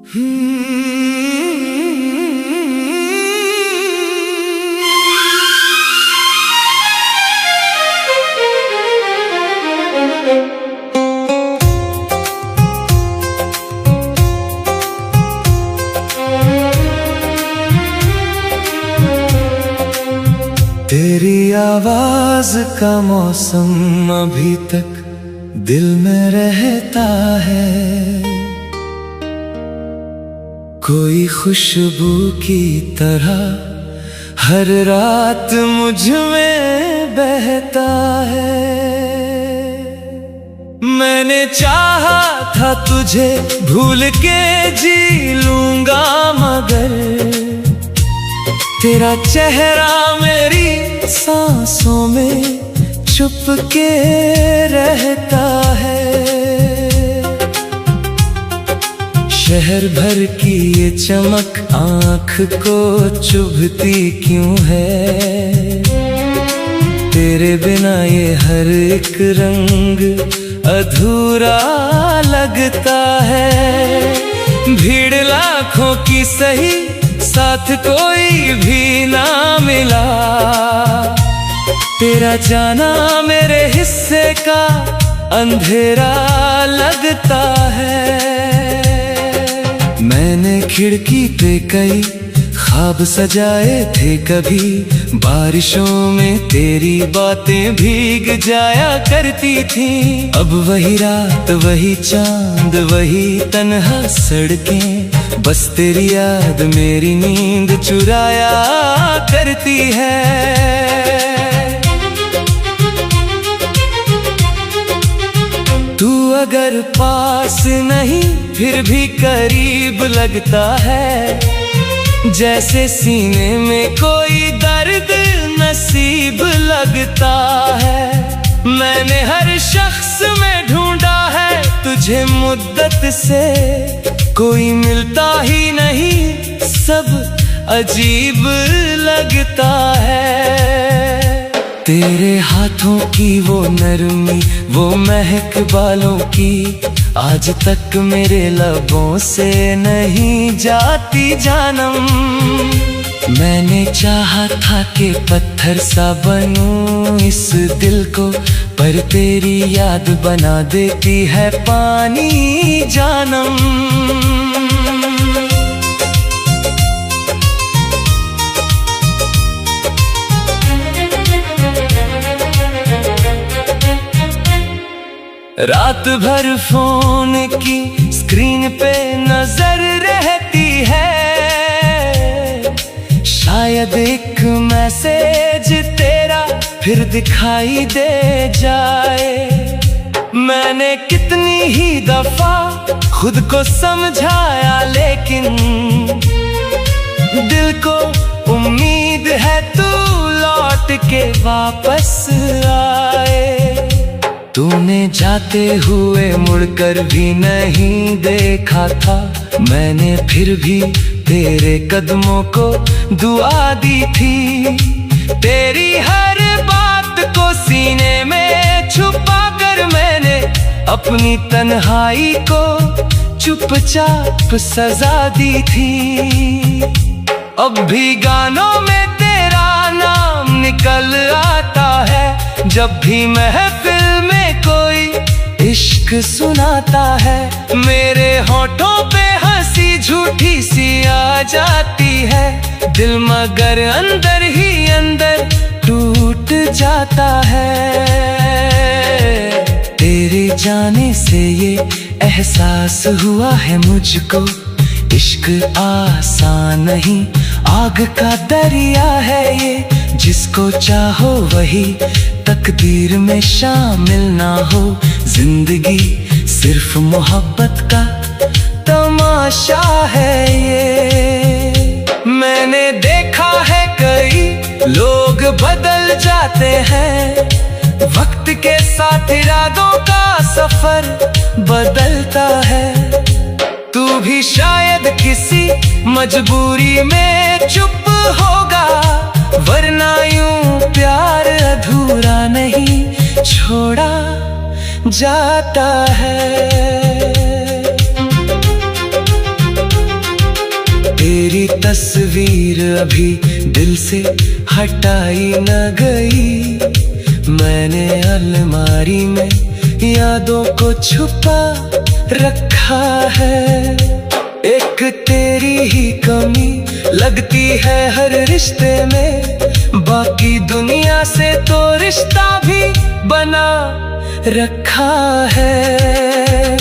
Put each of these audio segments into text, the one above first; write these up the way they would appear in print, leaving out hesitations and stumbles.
तेरी आवाज का मौसम अभी तक दिल में रहता है, कोई खुशबू की तरह हर रात मुझ में बहता है। मैंने चाहा था तुझे भूल के जी लूंगा, मगर तेरा चेहरा मेरी सांसों में छुपके रहता है। शहर भर की ये चमक आँख को चुभती क्यों है, तेरे बिना ये हर एक रंग अधूरा लगता है। भीड़ लाखों की सही, साथ कोई भी ना मिला, तेरा जाना मेरे हिस्से का अंधेरा लगता है। मैंने खिड़की पे कई ख्वाब सजाए थे, कभी बारिशों में तेरी बातें भीग जाया करती थी। अब वही रात, वही चांद, वही तन्हा सड़कें, बस तेरी याद मेरी नींद चुराया करती है। तू अगर पास नहीं फिर भी करीब लगता है, जैसे सीने में कोई दर्द नसीब लगता है। मैंने हर शख्स में ढूंढा है तुझे मुद्दत से, कोई मिलता ही नहीं, सब अजीब लगता है। तेरे हाथों की वो नरमी, वो महक बालों की, आज तक मेरे लबों से नहीं जाती जानम। मैंने चाहा था कि पत्थर सा बनूं इस दिल को, पर तेरी याद बना देती है पानी जानम। रात भर फोन की स्क्रीन पे नजर रहती है, शायद एक मैसेज तेरा फिर दिखाई दे जाए। मैंने कितनी ही दफा खुद को समझाया, लेकिन दिल को उम्मीद है तू लौट के वापस आए। तूने जाते हुए मुड़कर भी नहीं देखा था, मैंने फिर भी तेरे कदमों को दुआ दी थी। तेरी हर बात को सीने में छुपा कर मैंने अपनी तन्हाई को चुपचाप सजा दी थी। अब भी गानों में तेरा नाम निकल आता है, जब भी महफिल में कोई इश्क सुनाता है। मेरे होठों पे हंसी झूठी सी आ जाती है, दिल मगर अंदर ही अंदर टूट जाता है। तेरे जाने से ये एहसास हुआ है मुझको, इश्क आसान नहीं, आग का दरिया है ये, जिसको चाहो वही तकदीर में शामिल ना हो। जिंदगी सिर्फ मोहब्बत का तमाशा है ये। मैंने देखा है कई लोग बदल जाते हैं, वक्त के साथ इरादों का सफर बदलता है। तू भी शायद किसी मजबूरी में चुप होगा, वरना यूं प्यार अधूरा नहीं छोड़ा जाता है। तस्वीर अभी दिल से हटाई न गई। मैंने अलमारी में यादों को छुपा रखा है। एक तेरी ही कमी लगती है हर रिश्ते में, बाकी दुनिया से तो रिश्ता भी बना रखा है।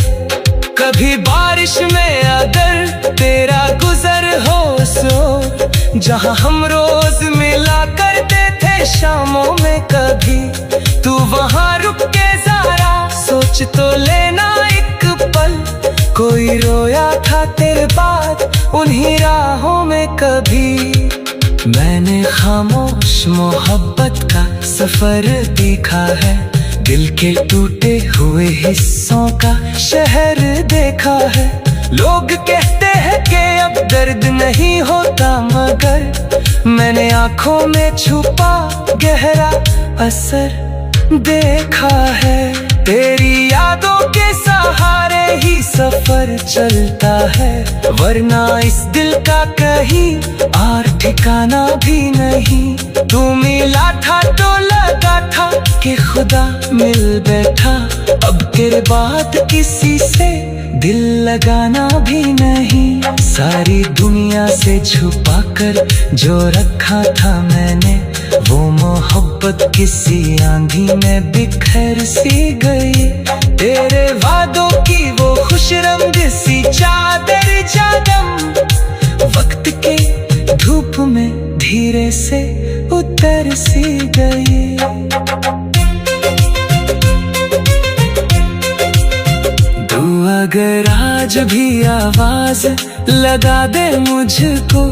कभी बारिश में अगर तेरा गुजर हो सो, जहां हम रोज मिला करते थे शामों में, कभी तू वहां रुक के जरा सोच तो लेना एक पल। कोई रोया था तेरे बाद उन्हीं राहों में कभी। मैंने खामोश मोहब्बत का सफर देखा है, दिल के टूटे हुए हिस्सों का शहर देखा है। लोग कहते हैं कि अब दर्द नहीं होता, मगर मैंने आंखों में छुपा गहरा असर देखा है। तेरी यादों के सहारे ही सफर चलता है, वरना इस दिल का कहीं और ठिकाना भी नहीं। तू मिला था तो लगा था कि खुदा मिल बैठा, अब तेरे बाद किसी से दिल लगाना भी नहीं। सारी दुनिया से छुपा कर जो रखा था मैंने, वो मोहब्बत किसी आंधी में बिखर सी गई। तेरे वादों की वो खुश रंग सी चादर जादम, वक्त के धूप में धीरे से उतर सी गई। तू अगर आज भी आवाज लगा दे मुझको,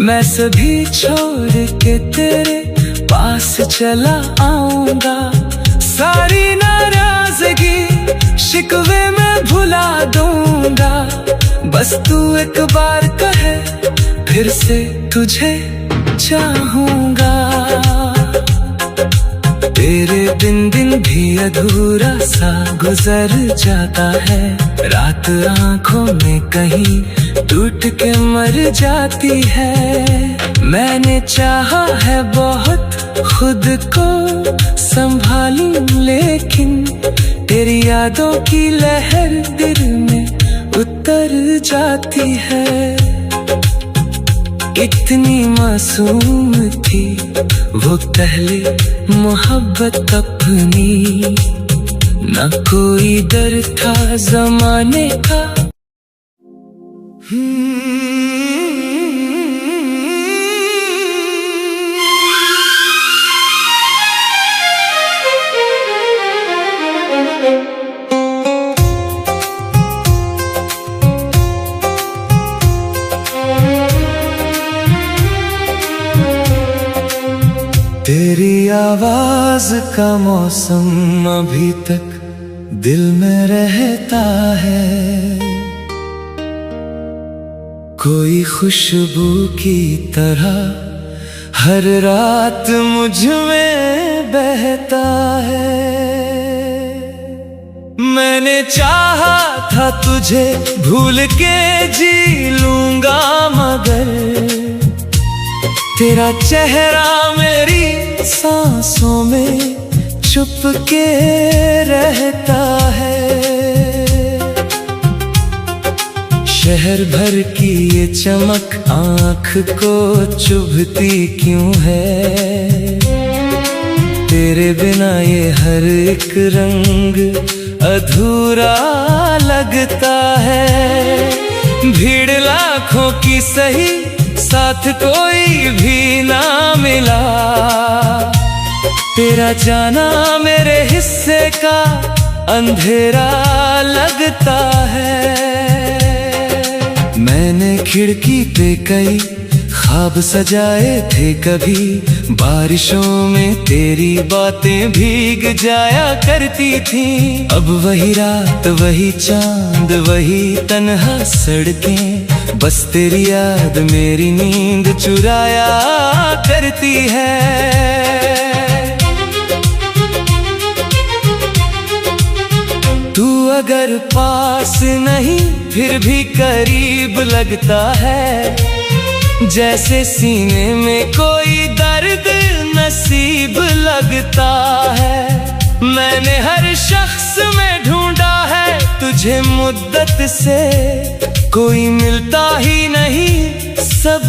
मैं सभी छोड़ के तेरे पास चला आऊंगा। सारी नाराजगी शिकवे में भुला दूंगा, बस तू एक बार कहे फिर से तुझे चाहूंगा। तेरे बिन दिन भी अधूरा सा गुजर जाता है, रात आंखों में कहीं टूट के मर जाती है। मैंने चाहा है बहुत खुद को संभालूं, लेकिन तेरी यादों की लहर दिल में उतर जाती है। इतनी मासूम थी वो पहले मोहब्बत अपनी, न कोई डर था जमाने का। तेरी आवाज का मौसम अभी तक दिल में रहता है, कोई खुशबू की तरह हर रात मुझ में बहता है। मैंने चाहा था तुझे भूल के जी लूंगा, मगर तेरा चेहरा मेरी सांसों में छुप के रहता है। शहर भर की ये चमक आँख को चुभती क्यों है, तेरे बिना ये हर एक रंग अधूरा लगता है। भीड़ लाखों की सही साथ कोई भी ना मिला, तेरा जाना मेरे हिस्से का अंधेरा लगता है। मैंने खिड़की पे कई ख्वाब सजाए थे, कभी बारिशों में तेरी बातें भीग जाया करती थी। अब वही रात वही चांद वही तन्हा सड़कें, बस तेरी याद मेरी नींद चुराया करती है। तू अगर पास नहीं फिर भी करीब लगता है, जैसे सीने में कोई दर्द नसीब लगता है। मैंने हर शख्स में ढूंढा है तुझे मुद्दत से, कोई मिलता ही नहीं, सब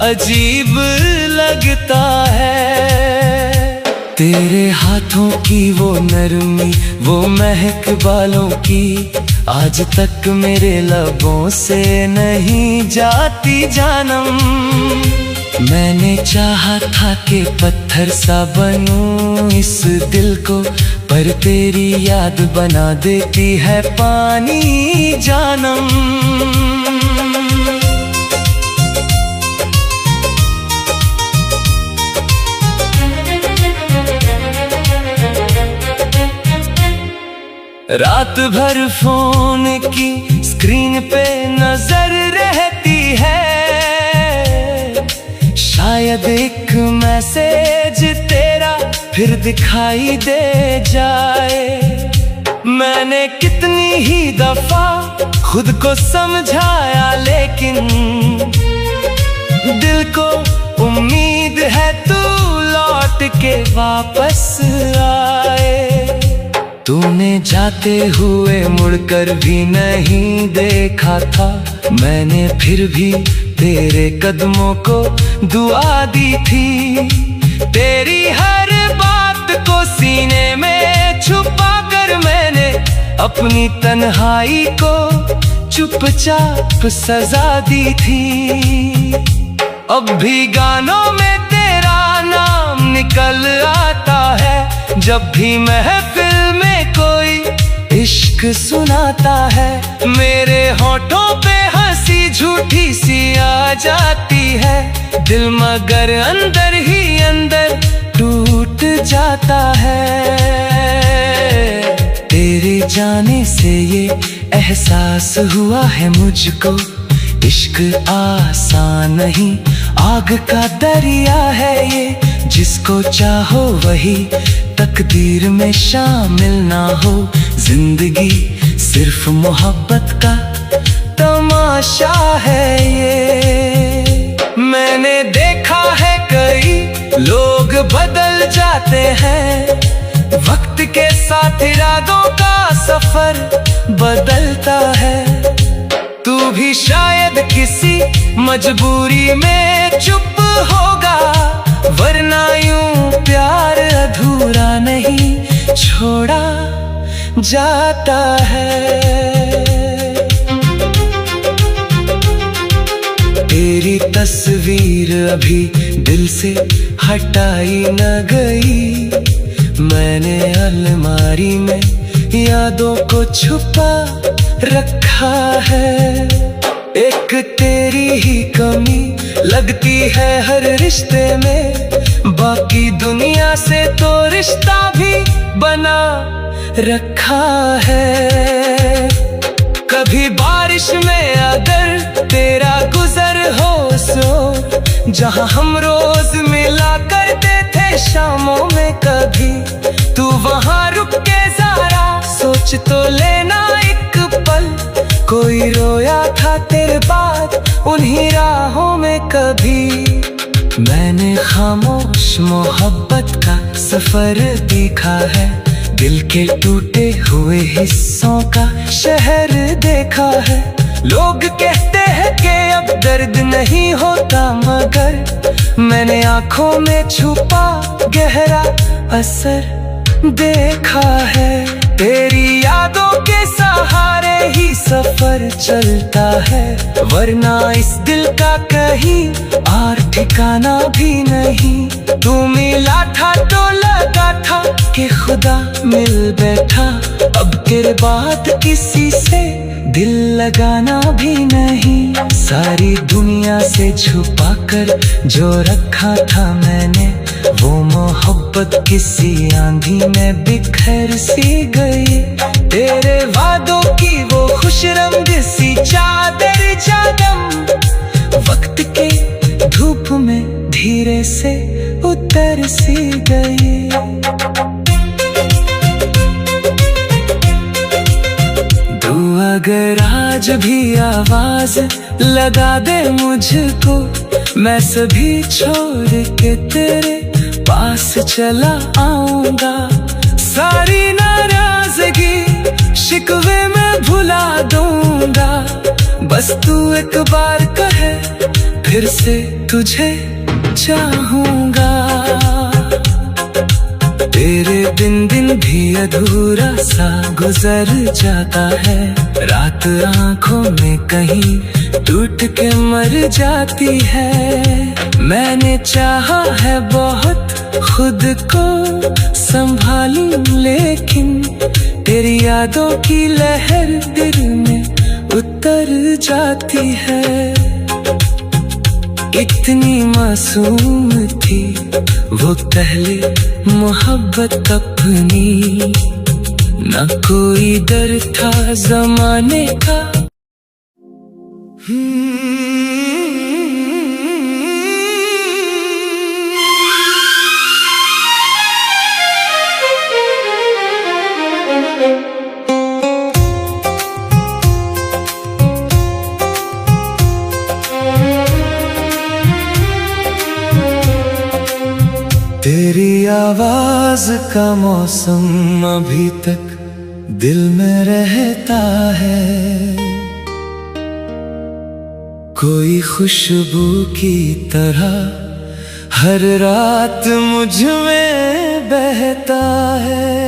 अजीब लगता है। तेरे हाथों की वो नरमी, वो महक बालों की, आज तक मेरे लबों से नहीं जाती जानम। मैंने चाहा था कि पत्थर सा बनूं इस दिल को, पर तेरी याद बना देती है पानी जानम। रात भर फोन की स्क्रीन पे नजर रहती है, शायद एक मैसेज तेरा फिर दिखाई दे जाए। मैंने कितनी ही दफा खुद को समझाया, लेकिन दिल को उम्मीद है तू लौट के वापस आए। तूने जाते हुए मुड़कर भी नहीं देखा था, मैंने फिर भी तेरे कदमों को दुआ दी थी। तेरी हर बात को सीने में छुपा कर मैंने अपनी तन्हाई को चुपचाप सजा दी थी। अब भी गानों में तेरा नाम निकल आता है, जब भी महफिल में कोई इश्क सुनाता है। मेरे होठों पे हंसी झूठी सी आ जाती है, दिल मगर अंदर ही अंदर टूट जाता है। तेरे जाने से ये एहसास हुआ है मुझको, इश्क आसान नहीं, आग का दरिया है ये, जिसको चाहो वही तकदीर में शामिल ना हो। जिंदगी सिर्फ मोहब्बत का तमाशा है ये। मैंने देखा है कई लोग बदल जाते हैं, वक्त के साथ इरादों का सफर बदलता है। तू भी शायद किसी मजबूरी में चुप होगा, वरना यूं प्यार अधूरा नहीं छोड़ा जाता है। तेरी तस्वीर अभी दिल से हटाई न गई, मैंने अलमारी में यादों को छुपा रखा है। एक तेरी ही कमी लगती है हर रिश्ते में, बाकी दुनिया से तो रिश्ता भी बना रखा है। कभी बारिश में अगर तेरा गुजर हो सो, जहां हम रोज मिला करते थे शामों में, कभी तू वहां रुक के जरा सोच तो लेना एक पल, कोई रोया था तेरे बाद उन्हीं राहों में कभी। मैंने खामोश मोहब्बत का सफर देखा है, दिल के टूटे हुए हिस्सों का शहर देखा है। लोग कहते हैं कि अब दर्द नहीं होता, मगर मैंने आंखों में छुपा गहरा असर देखा है। तेरी यादों के सहारे ही सफर चलता है, वरना इस दिल का कहीं और ठिकाना भी नहीं। तू मिला था तो लगा था कि खुदा मिल बैठा, अब तेरे बाद किसी से दिल लगाना भी नहीं। सारी दुनिया से छुपा कर जो रखा था मैंने, वो मोहब्बत किसी आंधी में बिखर सी गई। तेरे वादों की वो खुश रंग सी चादर जादम, वक्त के धूप में धीरे से उतर सी गई। तू अगर आज भी आवाज लगा दे मुझको, मैं सभी छोड़ के तेरे पास चला आऊंगा। सारी नाराजगी शिकवे में भुला दूंगा। बस तू एक बार कहे फिर से तुझे चाहूंगा। तेरे बिन दिन भी अधूरा सा गुजर जाता है। रात आंखों में कहीं टूट के मर जाती है। मैंने चाहा है बहुत खुद को संभालूं, लेकिन तेरी यादों की लहर दिल में उतर जाती है। इतनी मासूम थी वो पहले मोहब्बत अपनी, न कोई डर था जमाने का। तेरी आवाज का मौसम अभी तक दिल में रहता है। कोई खुशबू की तरह हर रात मुझ में बहता है।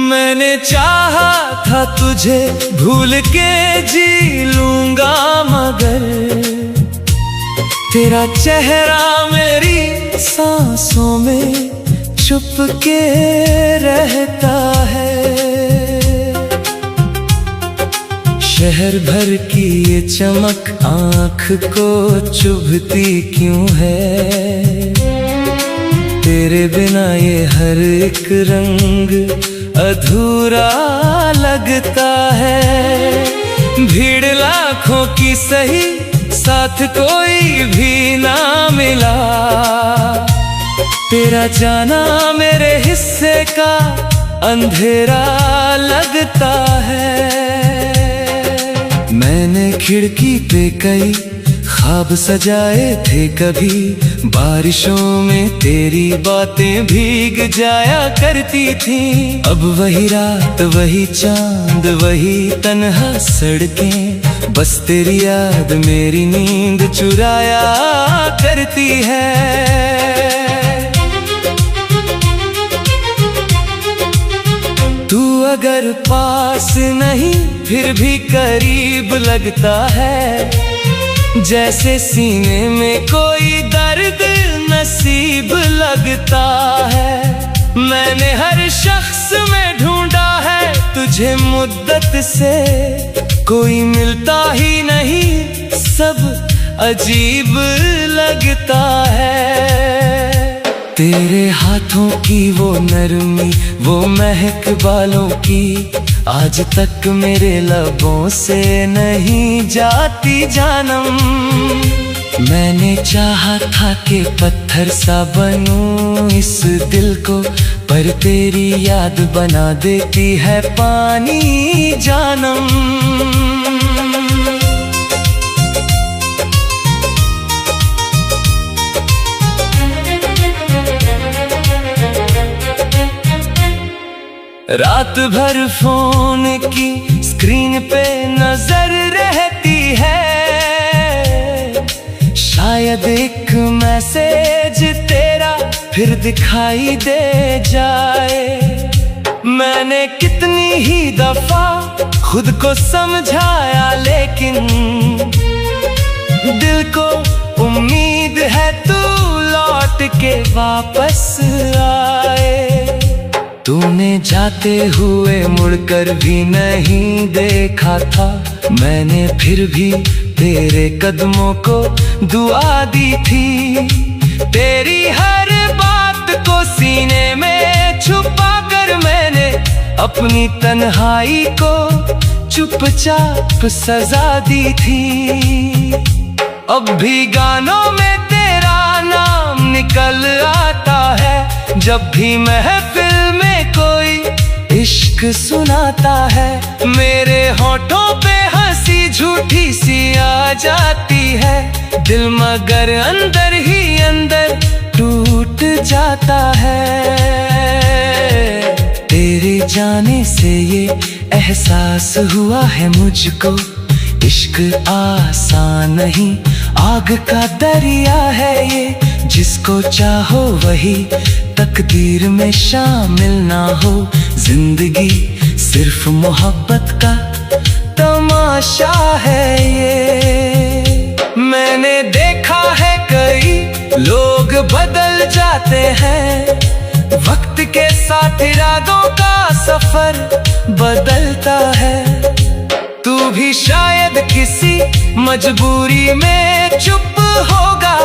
मैंने चाहा था तुझे भूल के जी लूंगा, मगर तेरा चेहरा मेरी सांसों में छुप के रहता है। शहर भर की ये चमक आँख को चुभती क्यों है। तेरे बिना ये हर एक रंग अधूरा लगता है। भीड़ लाखों की सही साथ कोई भी ना मिला। तेरा जाना मेरे हिस्से का अंधेरा लगता है। मैंने खिड़की पे कई ख्वाब सजाए थे, कभी बारिशों में तेरी बातें भीग जाया करती थी। अब वही रात वही चांद वही तन्हा सड़कें, बस तेरी याद मेरी नींद चुराया करती है। तू अगर पास नहीं फिर भी करीब लगता है। जैसे सीने में कोई दर्द नसीब लगता है। मैंने हर शख्स में ढूंढा है तुझे मुद्दत से, कोई मिलता ही नहीं, सब अजीब लगता है। तेरे हाथों की वो नरमी वो महक बालों की आज तक मेरे लबों से नहीं जाती जानम। मैंने चाहा था कि पत्थर सा बनूं इस दिल को, पर तेरी याद बना देती है पानी जानम। रात भर फोन की स्क्रीन पे नजर रहती है। शायद एक मैसेज तेरा फिर दिखाई दे जाए। मैंने कितनी ही दफा खुद को समझाया, लेकिन दिल को उम्मीद है तू लौट के वापस आए। तूने जाते हुए मुड़कर भी नहीं देखा था, मैंने फिर भी तेरे कदमों को दुआ दी थी। तेरी हर बात को सीने में छुपा कर मैंने अपनी तन्हाई को चुपचाप सजा दी थी। अब भी गानों में तेरा नाम निकल आता है, जब भी महफिल में कोई इश्क सुनाता है। मेरे होठों पे हंसी झूठी सी आ जाती है दिल, मगर अंदर ही अंदर टूट जाता है। तेरे जाने से ये एहसास हुआ है मुझको, इश्क आसान नहीं, आग का दरिया है ये। जिसको चाहो वही तकदीर में शामिल ना हो, जिंदगी सिर्फ मोहब्बत का तमाशा है ये। मैंने देखा है कई लोग बदल जाते हैं, वक्त के साथ इरादों का सफर बदलता है। तू भी शायद किसी मजबूरी में चुप होगा,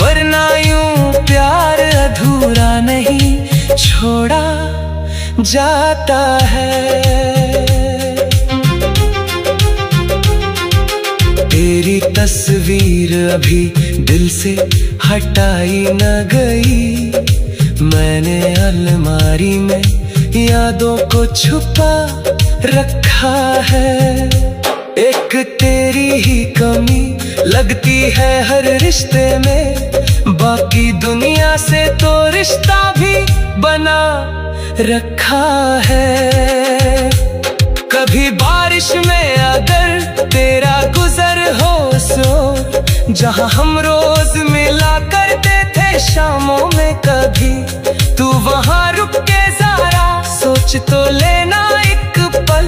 वरना यूं प्यार अधूरा नहीं छोड़ा जाता है। तेरी तस्वीर अभी दिल से हटाई न गई, मैंने अलमारी में यादों को छुपा रखा है। एक तेरी ही कमी लगती है हर रिश्ते में, बाकी दुनिया से तो रिश्ता भी बना रखा है। कभी बारिश में अगर तेरा गुजर हो सो, जहां हम रोज मिला करते थे शामों में, कभी तू वहां रुक के जरा सोच तो लेना एक पल।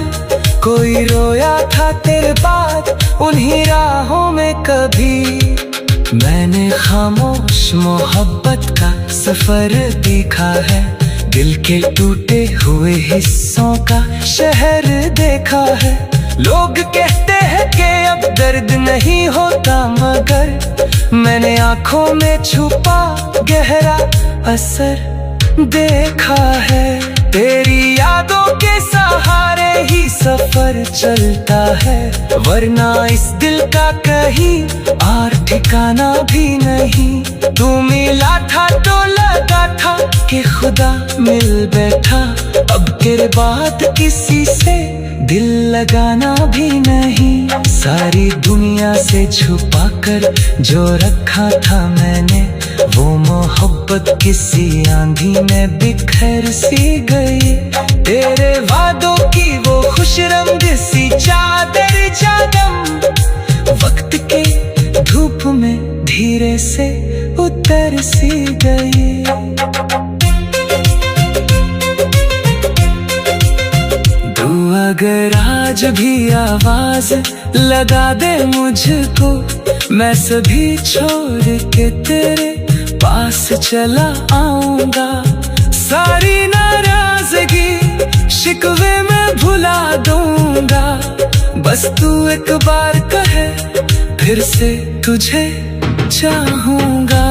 कोई रोया था तेरे बाद उन्हीं राहों में कभी। मैंने खामोश मोहब्बत का सफर देखा है, दिल के टूटे हुए हिस्सों का शहर देखा है। लोग कहते हैं कि अब दर्द नहीं होता, मगर मैंने आंखों में छुपा गहरा असर देखा है। तेरी यादों के सहारे ही सफर चलता है, वरना इस दिल का कहीं और ठिकाना भी नहीं। तू मिला था तो लगा था कि खुदा मिल बैठा, अब तेरे बाद किसी से दिल लगाना भी नहीं। सारी दुनिया से छुपा कर जो रखा था मैंने, वो मोहब्बत किसी आंधी में बिखर सी गई। तेरे वादों की वो खुश रंग सी चादर जादम, वक्त के धूप में धीरे से उतर सी गई। तू अगर आज भी आवाज लगा दे मुझको, मैं सभी छोड़ के तेरे पास चला आऊंगा। सारी नाराजगी शिकवे में भुला दूंगा, बस तू एक बार कहे फिर से तुझे चाहूंगा।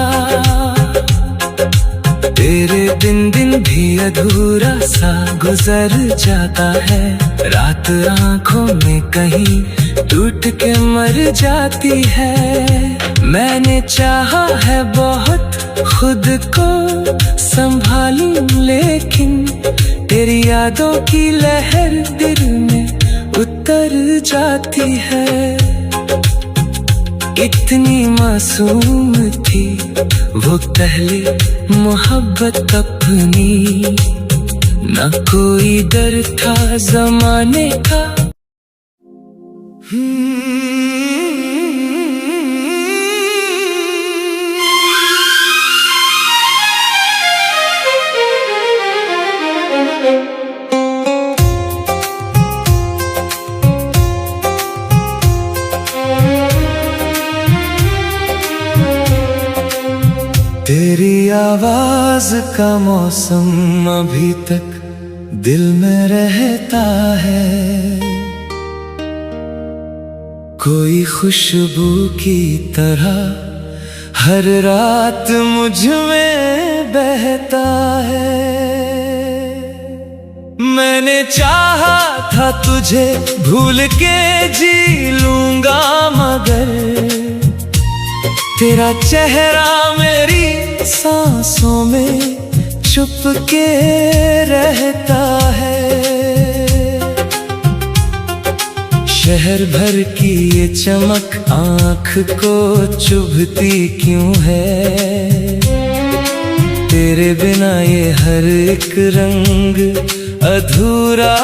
तेरे दिन दिन भी अधूरा सा गुजर जाता है, रात आंखों में कहीं टूट के मर जाती है। मैंने चाहा है बहुत खुद को संभालूं, लेकिन तेरी यादों की लहर दिल में उतर जाती है। इतनी मासूम थी वो पहले मोहब्बत अपनी, न कोई डर था जमाने का। तेरी आवाज का मौसम अभी तक दिल में रहता है, कोई खुशबू की तरह हर रात मुझ में बहता है। मैंने चाहा था तुझे भूल के जी लूंगा, मगर तेरा चेहरा मेरी सांसों में छुप के रहता है। शहर भर की ये चमक आँख को चुभती क्यों है? तेरे बिना ये हर एक रंग अधूरा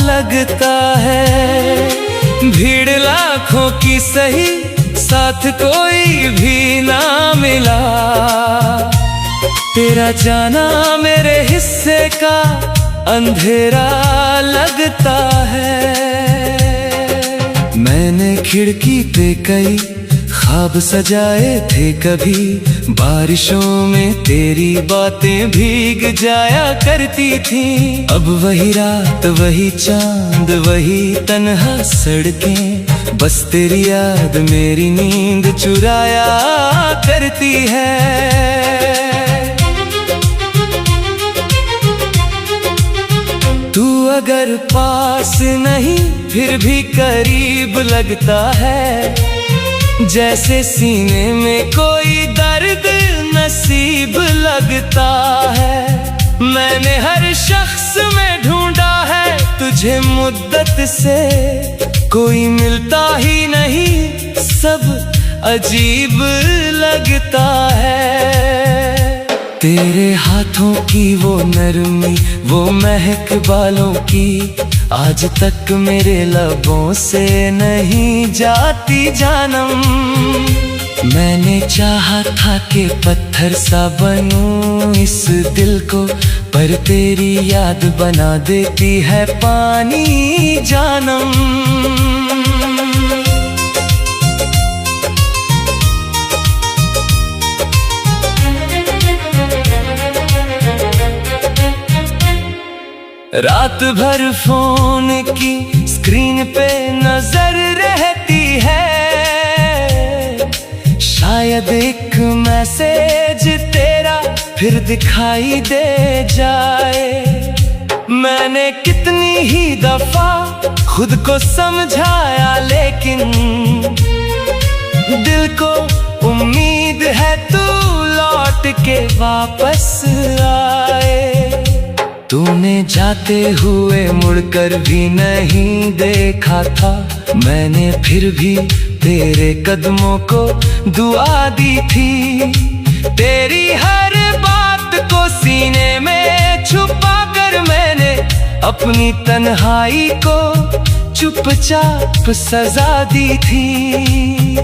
लगता है। भीड़ लाखों की सही, साथ कोई भी ना मिला। तेरा जाना मेरे हिस्से का अंधेरा लगता है। मैंने खिड़की पे कई ख्वाब सजाए थे, कभी बारिशों में तेरी बातें भीग जाया करती थी। अब वही रात, वही चांद, वही तन्हा सड़कें, बस तेरी याद मेरी नींद चुराया करती है। तू अगर पास नहीं फिर भी करीब लगता है, जैसे सीने में कोई दर्द नसीब लगता है। मैंने हर शख्स में ढूंढा है तुझे मुद्दत से, कोई मिलता ही नहीं, सब अजीब लगता है। तेरे हाथों की वो नरमी, वो महक बालों की, आज तक मेरे लबों से नहीं जाती जानम। मैंने चाहा था कि पत्थर सा बनूं इस दिल को, पर तेरी याद बना देती है पानी जानम। रात भर फोन की स्क्रीन पे नजर रहती है, शायद एक मैसेज तेरा फिर दिखाई दे जाए। मैंने कितनी ही दफा खुद को समझाया, लेकिन दिल को उम्मीद है तू लौट के वापस आए। तूने जाते हुए मुड़कर भी नहीं देखा था, मैंने फिर भी तेरे कदमों को दुआ दी थी। तेरी हर बात को सीने में छुपा कर मैंने अपनी तन्हाई को चुपचाप सजा दी थी।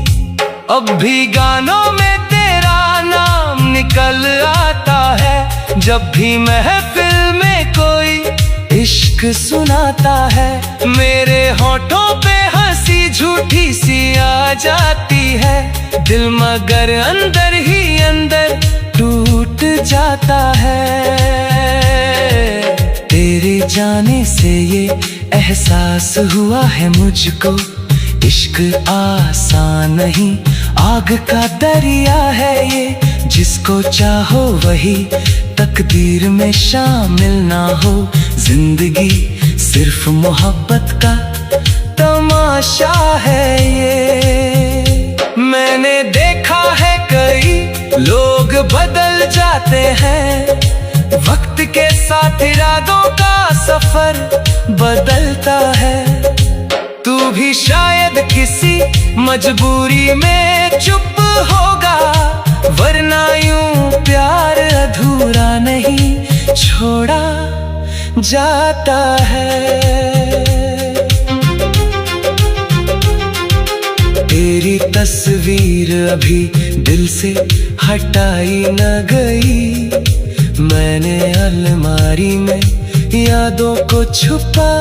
अब भी गानों में तेरा नाम निकल आता है, जब भी महफिल में कोई इश्क सुनाता है। मेरे होठों पे हंसी झूठी सी आ जाती है, दिल मगर अंदर ही अंदर टूट जाता है। तेरे जाने से ये एहसास हुआ है मुझको, इश्क आसान नहीं, आग का दरिया है ये। जिसको चाहो वही तकदीर में शामिल ना हो, जिंदगी सिर्फ मोहब्बत का तमाशा है ये। मैंने देखा है कई लोग बदल जाते हैं, वक्त के साथ इरादों का सफर बदलता है। तू भी शायद किसी मजबूरी में चुप होगा, वरना यूं प्यार अधूरा नहीं छोड़ा जाता है। तेरी तस्वीर अभी दिल से हटाई न गई, मैंने अलमारी में यादों को छुपा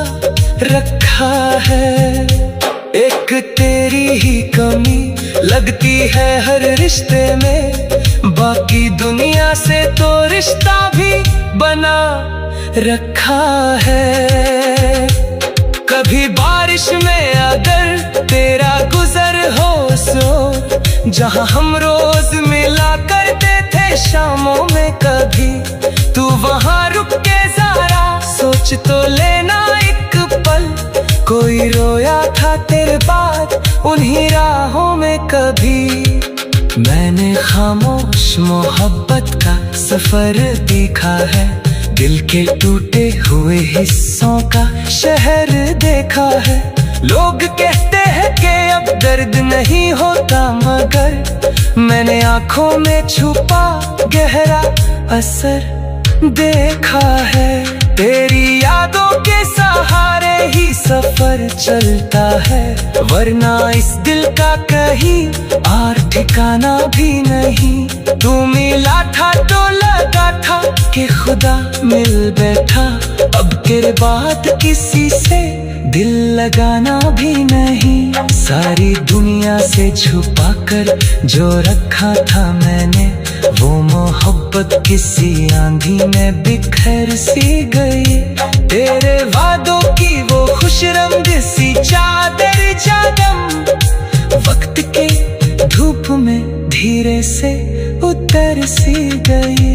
रखा है। एक तेरी ही कमी लगती है हर रिश्ते में, बाकी दुनिया से तो रिश्ता भी बना रखा है। कभी बारिश में अगर तेरा गुजर हो सो, जहां हम रोज मिला करते थे शामों में, कभी तू वहां रुक के जरा सोच तो लेना एक पल, कोई रोया था तेरे बाद उन्हीं राहों में कभी। मैंने खामोश मोहब्बत का सफर देखा है, दिल के टूटे हुए हिस्सों का शहर देखा है। लोग कहते हैं कि अब दर्द नहीं होता, मगर मैंने आंखों में छुपा गहरा असर देखा है। तेरी यादों के सहारे ही सफर चलता है, वरना इस दिल का कहीं और ठिकाना भी नहीं। तू मिला था तो लगा था कि खुदा मिल बैठा, अब तेरे बाद किसी से दिल लगाना भी नहीं। सारी दुनिया से छुपा कर जो रखा था मैंने, वो मोहब्बत किसी आंधी में बिखर सी गई। तेरे वादों की वो खुशरंग सी चादर जादम, वक्त के धूप में धीरे से उतर सी गई।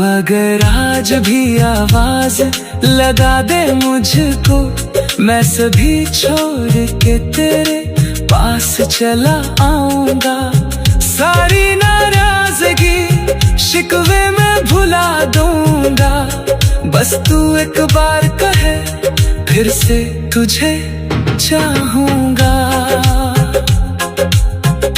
अगर आज भी आवाज लगा दे मुझको, मैं सभी छोड़ के तेरे पास चला आऊंगा। सारी नाराजगी शिकवे में भुला दूंगा, बस तू एक बार कहे फिर से तुझे चाहूंगा।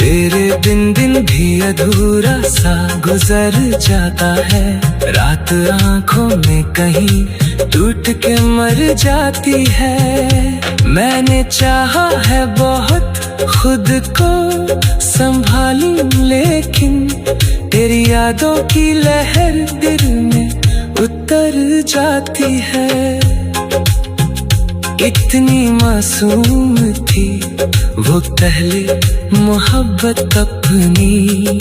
तेरे बिन दिन भी अधूरा सा गुजर जाता है, रात आंखों में कहीं टूट के मर जाती है। मैंने चाहा है बहुत खुद को संभालूं, लेकिन तेरी यादों की लहर दिल में उतर जाती है। इतनी मासूम थी वो पहले मोहब्बत अपनी,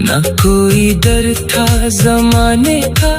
न कोई डर था जमाने का